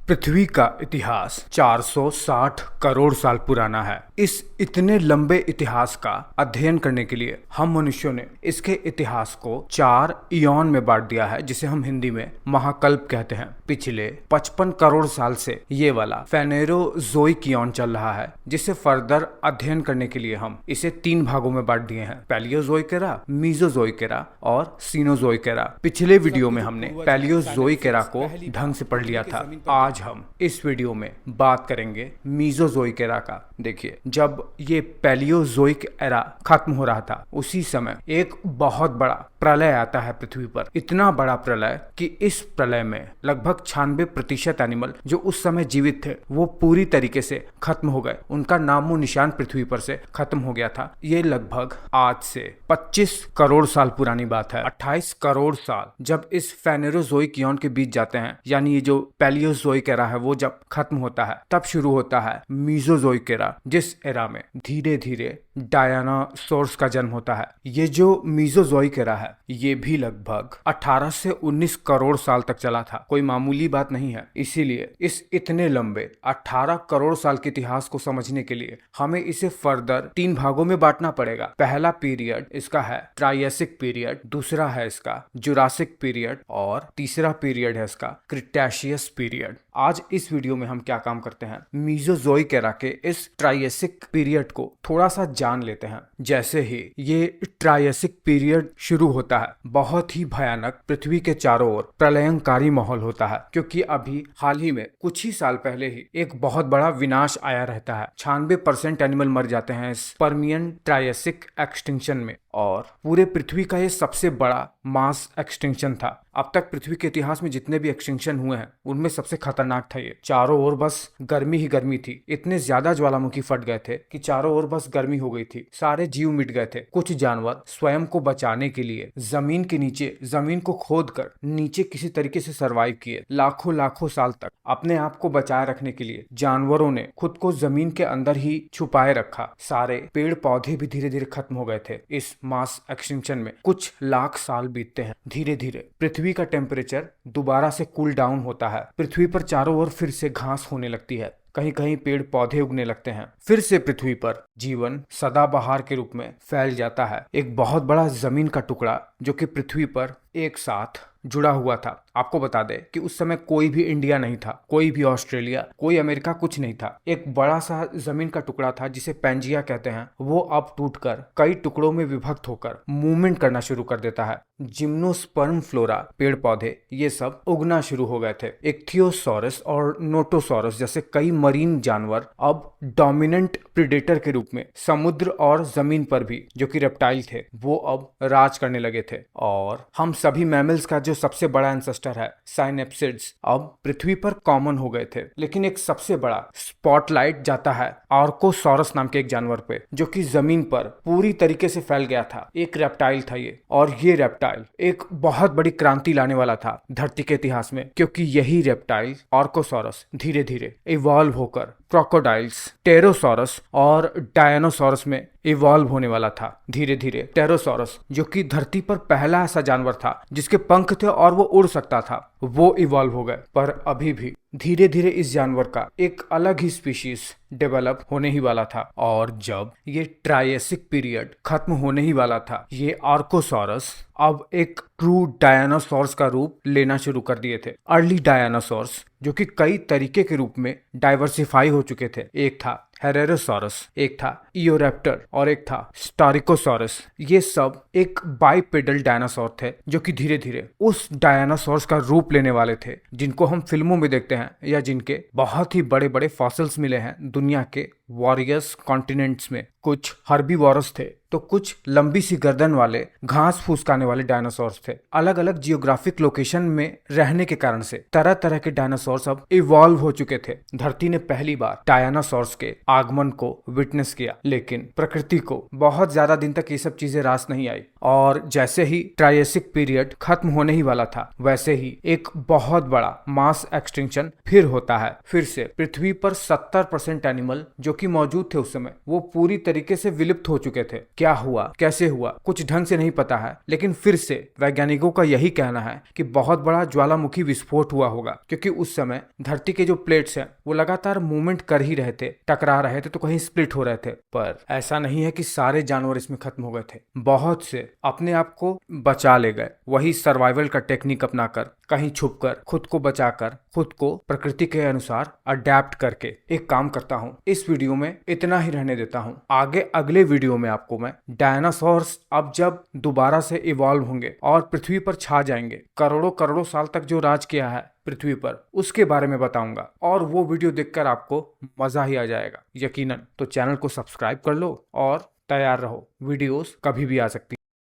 पृथ्वी का इतिहास 460 करोड़ साल पुराना है। इस इतने लंबे इतिहास का अध्ययन करने के लिए हम मनुष्यों ने इसके इतिहास को 4 इयॉन में बांट दिया है, जिसे हम हिंदी में महाकल्प कहते हैं। पिछले 55 करोड़ साल से ये वाला फेनेरोजोइक इयॉन चल रहा है, जिसे फर्दर अध्ययन करने के लिए हम इसे 3 भागों में बांट दिए हैं: पैलियोजोइक एरा, मीजोजोइक एरा और सीनोजोइक एरा। पिछले वीडियो में हमने पैलियोजोइक एरा को ढंग से पढ़ लिया था। आज हम इस वीडियो में बात करेंगे मीजोजोइक एरा का। देखिए, जब ये पैलियोजोइक एरा खत्म हो रहा था, उसी समय एक बहुत बड़ा प्रलय आता है पृथ्वी पर। इतना बड़ा प्रलय कि इस प्रलय में लगभग 96% एनिमल जो उस समय जीवित थे वो पूरी तरीके से खत्म हो गए। उनका नामो निशान पृथ्वी पर से खत्म हो गया था। ये लगभग आज से 25 करोड़ साल पुरानी बात है। 28 करोड़ साल जब इस फेनेरोजोइक इयॉन के बीच जाते हैं, यानी ये जो पैलियोजोइक एरा है वो जब खत्म होता है, तब शुरू होता है मीजोजोइक एरा, जिस एरा में धीरे धीरे डायनासोर्स का जन्म होता है। ये जो मीजोजोइक एरा है ये भी लगभग 18 से 19 करोड़ साल तक चला था। कोई मामूली बात नहीं है। इसीलिए इस इतने लंबे 18 करोड़ साल के इतिहास को समझने के लिए हमें इसे फर्दर 3 भागों में बांटना पड़ेगा। पहला पीरियड इसका है ट्रायसिक पीरियड, दूसरा है इसका जुरासिक पीरियड और तीसरा पीरियड है इसका क्रिटेशियस पीरियड। आज इस वीडियो में हम क्या काम करते हैं, मीजोजोइक एरा के इस ट्रायसिक पीरियड को थोड़ा सा जान लेते हैं। जैसे ही ये ट्रायसिक पीरियड शुरू होता है, बहुत ही भयानक पृथ्वी के चारों ओर प्रलयंकारी माहौल होता है, क्योंकि अभी हाल ही में कुछ ही साल पहले ही एक बहुत बड़ा विनाश आया रहता है। 96% एनिमल मर जाते हैं इस पर्मियन ट्रायसिक एक्सटिंक्शन में, और पूरे पृथ्वी का ये सबसे बड़ा मास एक्सटिंक्शन था। अब तक पृथ्वी के इतिहास में जितने भी एक्सटिंक्शन हुए हैं उनमें सबसे खतरनाक था ये। चारों ओर बस गर्मी ही गर्मी थी। इतने ज्यादा ज्वालामुखी फट गए थे कि चारों ओर बस गर्मी हो गई थी। सारे जीव मिट गए थे। कुछ जानवर स्वयं को बचाने के लिए जमीन के नीचे, जमीन को खोद कर नीचे किसी तरीके से सरवाइव किए। लाखों लाखों साल तक अपने आप को बचाए रखने के लिए जानवरों ने खुद को जमीन के अंदर ही छुपाए रखा। सारे पेड़ पौधे भी धीरे धीरे खत्म हो गए थे इस मास एक्सटिंक्शन में। कुछ लाख साल बीतते हैं। धीरे धीरे पृथ्वी का टेम्परेचर दोबारा से कूल डाउन होता है। पृथ्वी पर चारों ओर फिर से घास होने लगती है, कहीं कहीं पेड़ पौधे उगने लगते हैं। फिर से पृथ्वी पर जीवन सदाबहार के रूप में फैल जाता है। एक बहुत बड़ा जमीन का टुकड़ा जो कि पृथ्वी पर एक साथ जुड़ा हुआ था। आपको बता दें कि उस समय कोई भी इंडिया नहीं था, कोई भी ऑस्ट्रेलिया, कोई अमेरिका, कुछ नहीं था। एक बड़ा सा जमीन का टुकड़ा था जिसे पैंजिया कहते हैं। वो अब टूटकर कई टुकड़ों में विभक्त होकर मूवमेंट करना शुरू कर देता है। जिम्नोस्पर्म फ्लोरा, पेड़ पौधे, ये सब उगना शुरू हो गए थे। इक्थियोसॉरस और नोटोसॉरस जैसे कई मरीन जानवर अब डोमिनेंट प्रीडेटर के रूप में समुद्र और जमीन पर भी, जो कि रेप्टाइल थे, वो अब राज करने लगे थे। और हम सभी मैमल्स का जो सबसे बड़ा एंसेस्टर है साइनेप्सिड्स, अब पृथ्वी पर कॉमन हो गए थे। लेकिन एक सबसे बड़ा स्पॉटलाइट जाता है आर्कोसॉरस नाम के एक जानवर पे, जो कि जमीन पर पूरी तरीके से फैल गया था। एक रेप्टाइल था ये, और ये रेप्टाइल एक बहुत बड़ी क्रांति लाने वाला था धरती के इतिहास में, क्योंकि यही रेप्टाइल आर्कोसॉरस धीरे धीरे इवॉल्व होकर क्रोकोडाइल्स, टेरोसॉरस और डायनासोरस में इवॉल्व होने वाला था। धीरे धीरे टेरोसॉरस, जो कि धरती पर पहला ऐसा जानवर था जिसके पंख थे और वो उड़ सकता था, वो इवॉल्व हो गए। पर अभी भी धीरे धीरे इस जानवर का एक अलग ही स्पीशीज डेवलप होने ही वाला था। और जब ये ट्रायसिक पीरियड खत्म होने ही वाला था, ये आर्कोसॉरस अब एक ट्रू डायनासोर्स का रूप लेना शुरू कर दिए थे। अर्ली डायनासोर्स जो कि कई तरीके के रूप में डाइवर्सिफाई हो चुके थे। एक था हेरेरोसॉरस, एक था इयोरैप्टर और एक था स्टारिकोसॉरस। ये सब एक बाइपेडल डायनासोर थे जो कि धीरे धीरे उस डायनासोर्स का रूप लेने वाले थे जिनको हम फिल्मों में देखते हैं, या जिनके बहुत ही बड़े बड़े फॉसिल्स मिले हैं दुनिया के वॉरियस कॉन्टिनेंट्स में। कुछ हर्बीवोरस थे तो कुछ लंबी सी गर्दन वाले घास फूस खाने वाले डायनासोर्स थे। अलग अलग जियोग्राफिक लोकेशन में रहने के कारण से तरह तरह के डायनासोर्स अब इवॉल्व हो चुके थे। धरती ने पहली बार डायनासोर्स के आगमन को विटनेस किया, लेकिन प्रकृति को बहुत ज्यादा दिन तक ये सब चीजें रास नहीं आई। और जैसे ही ट्रायसिक पीरियड खत्म होने ही वाला था, वैसे ही एक बहुत बड़ा मास एक्सटिंक्शन फिर होता है। फिर से पृथ्वी पर 70% एनिमल जो कि मौजूद थे उस समय, वो पूरी तरीके से विलुप्त हो चुके थे। क्या हुआ, कैसे हुआ, कुछ ढंग से नहीं पता है, लेकिन फिर से वैज्ञानिकों का यही कहना है कि बहुत बड़ा ज्वालामुखी विस्फोट हुआ होगा, क्योंकि उस समय धरती के जो प्लेट्स हैं वो लगातार मूवमेंट कर ही रहे थे, टकरा रहे थे तो कहीं स्प्लिट हो रहे थे। पर ऐसा नहीं है कि सारे जानवर इसमें खत्म हो गए थे। बहुत से अपने आप को बचा ले गए, वही सर्वाइवल का टेक्निक अपनाकर, कहीं छुपकर, खुद को बचाकर, खुद को प्रकृति के अनुसार अडेप्ट करके। एक काम करता हूँ, इस वीडियो में इतना ही रहने देता हूँ। आगे अगले वीडियो में आपको मैं डायनासोर्स अब जब दोबारा से इवॉल्व होंगे और पृथ्वी पर छा जाएंगे, करोड़ों करोड़ों साल तक जो राज किया है पृथ्वी पर, उसके बारे में बताऊंगा। और वो वीडियो देखकर आपको मजा ही आ जाएगा यकीनन। तो चैनल को सब्सक्राइब कर लो और तैयार रहो, वीडियोस कभी भी आ सकती